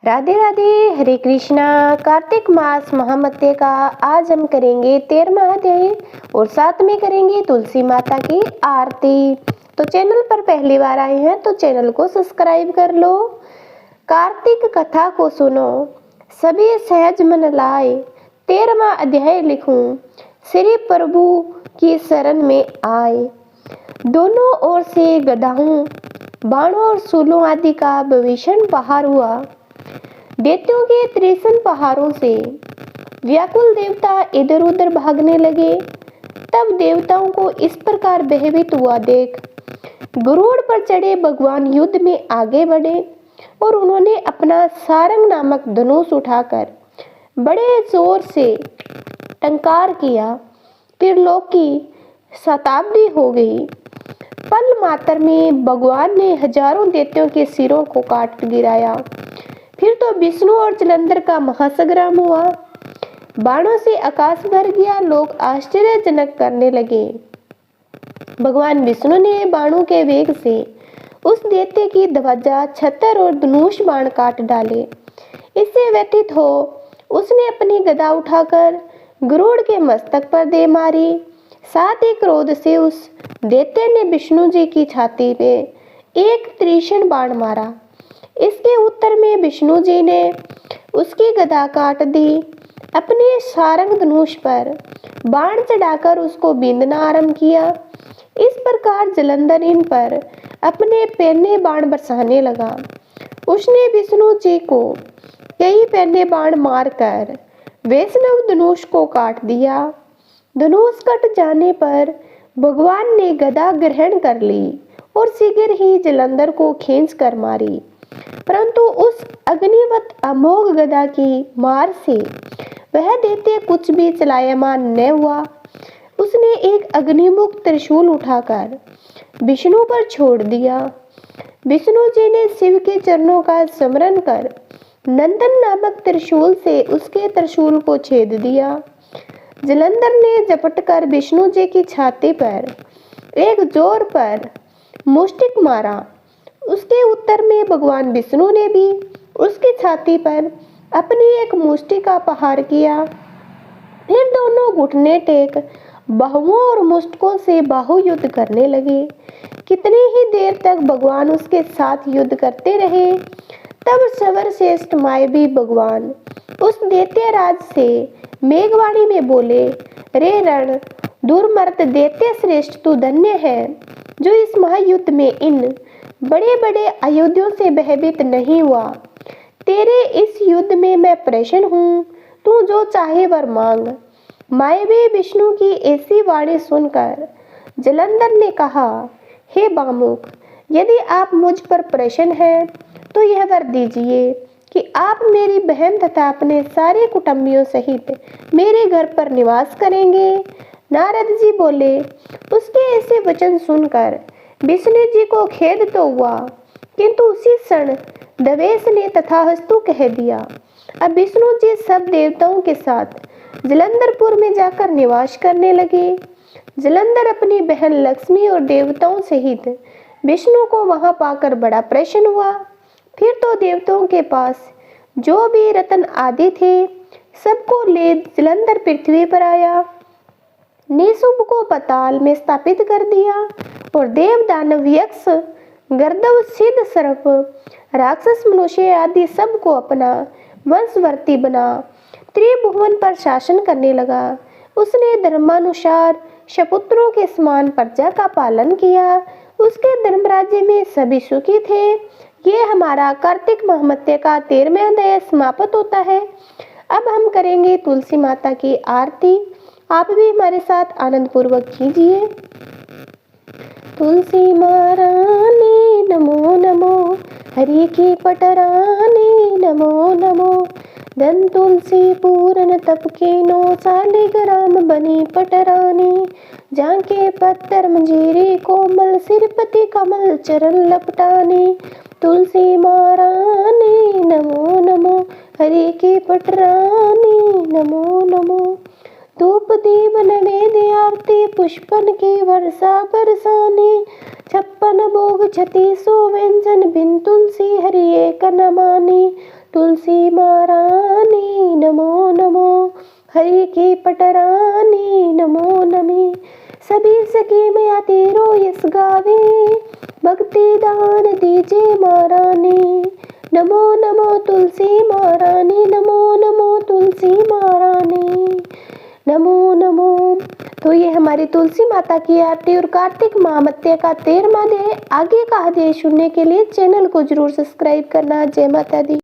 राधे राधे, हरे कृष्णा। कार्तिक मास महामत्य का आज हम करेंगे 13वां अध्याय और साथ में करेंगे तुलसी माता की आरती। तो चैनल पर पहली बार आए हैं तो चैनल को सब्सक्राइब कर लो। कार्तिक कथा को सुनो, सभी सहज मन लाए। 13वां अध्याय लिखूं, श्री प्रभु की शरण में आए। दोनों ओर से गदाओं, बाणों और सूलों आदि का भीषण प्रहार हुआ। दैत्यों के त्रिशूल पहाड़ों से व्याकुल देवता इधर उधर भागने लगे। तब देवताओं को इस प्रकार भयभीत हुआ देख गरुड़ पर चढ़े भगवान युद्ध में आगे बढ़े और उन्होंने अपना सारंग नामक धनुष उठाकर बड़े जोर से टंकार किया। त्रिलोकी शताब्दी हो गई। पल मात्र में भगवान ने हजारों दैत्यों के सिरों को काट गिराया। फिर तो विष्णु और जलंधर का महासंग्राम हुआ। बाणों से आकाश भर गया। लोग आश्चर्यजनक करने लगे। भगवान विष्णु ने बाणों के वेग से उस दैत्य की ध्वजा, छतर और धनुष बाण काट डाले। इससे व्यथित हो उसने अपनी गदा उठाकर गरुड़ के मस्तक पर दे मारी। साथ ही क्रोध से उस दैत्य ने विष्णु जी की छाती में एक तीक्ष्ण बाण मारा। इसके उत्तर में विष्णु जी ने उसकी गदा काट दी। अपने सारंग धनुष पर बाण चढ़ाकर उसको बींधना आरंभ किया। इस प्रकार जलंधर इन पर अपने पैने बाण बरसाने लगा। उसने विष्णु जी को कई पैने बाण मारकर वैष्णव धनुष को काट दिया। धनुष कट जाने पर भगवान ने गदा ग्रहण कर ली और शीघ्र ही जलंधर को खींच कर मारी। परंतु उस अग्निवत अमोघ गदा की मार से वह दैत्य कुछ भी चलायमान न हुआ। उसने एक अग्निमुख त्रिशूल उठाकर विष्णु पर छोड़ दिया। विष्णु जी ने शिव के चरणों का स्मरण कर नंदन नामक त्रिशूल से उसके त्रिशूल को छेद दिया। जलंधर ने झपट कर विष्णु जी की छाती पर एक जोर पर मुष्टिक मारा। उसके उत्तर में भगवान विष्णु ने भी उसकी छाती पर अपनी एक मुष्टि का प्रहार किया। फिर दोनों घुटने टेक बाहुओं और मुष्टकों से बाहु युद्ध करने लगे। कितनी ही देर तक भगवान उसके साथ युद्ध करते रहे। तब सर्वश्रेष्ठ मायावी भगवान उस दैत्य राज से मेघवाणी में बोले, रे रण दुर्मर्त दैत्य श्रेष्ठ, तू धन्य है जो इस महायुद्ध में इन बड़े बड़े अयोध्यों से भयभीत नहीं हुआ। तेरे इस युद्ध में मैं प्रसन्न हूँ। तू जो चाहे वर मांग। मायावी विष्णु की ऐसी वाणी सुनकर जलंधर ने कहा, हे बामुक, यदि आप मुझ पर प्रसन्न हैं तो यह वर दीजिए कि आप मेरी बहन तथा अपने सारे कुटुंबियों सहित मेरे घर पर निवास करेंगे। नारद जी बोले। उसके ऐसे वचन सुनकर विष्णु जी को खेद तो हुआ, किंतु उसी क्षण देवेश ने तथास्तु कह दिया। अब विष्णु जी सब देवताओं के साथ जलंधरपुर में जाकर निवास करने लगे। जलंधर अपनी बहन लक्ष्मी और देवताओं सहित विष्णु को वहां पाकर बड़ा प्रसन्न हुआ। फिर तो देवताओं के पास जो भी रत्न आदि थे सबको ले जलंधर पृथ्वी पर आया। निशुंभ को पाताल में स्थापित कर दिया और देव दानव यक्ष गर्दव सिद्ध सर्प राक्षस मनुष्य आदि सबको अपना वंशवर्ती बना त्रिभुवन पर शासन करने लगा। उसने धर्मानुसार शपुत्रों के समान प्रजा का पालन किया। उसके धर्म राज्य में सभी सुखी थे। ये हमारा कार्तिक महामत्य का 13वां अध्याय समाप्त होता है। अब हम करेंगे तुलसी माता की आरती। आप भी हमारे साथ आनंद पूर्वक कीजिए। तुलसी महारानी नमो नमो, हरि की पटरानी नमो नमो। धन तुलसी पूरन तप के 9 सालिग्राम बनी पटरानी। जाके पत्थर मंजीरी कोमल, सिरपति कमल चरण लपटानी। तुलसी महारानी नमो नमो, हरि की पटरानी नमो नमो। धूप दीप नैवेद्य आरती पुष्पन की वर्षा बरसानी। 56 भोग 36 व्यंजन बिन तुलसी हरि एक न मानी। तुलसी महारानी नमो नमो, हरि की पटरानी नमो नमी, सभी सखी मैया तेरो यस गावे, भक्ति दान दीजे महारानी नमो नमो तुलसी महारानी नमो नमो तुलसी महारानी नमो नमो। तो ये हमारी तुलसी माता की आरती और कार्तिक महामत्य का 13वां अध्याय। आगे का अध्याय सुनने के लिए चैनल को जरूर सब्सक्राइब करना। जय माता दी।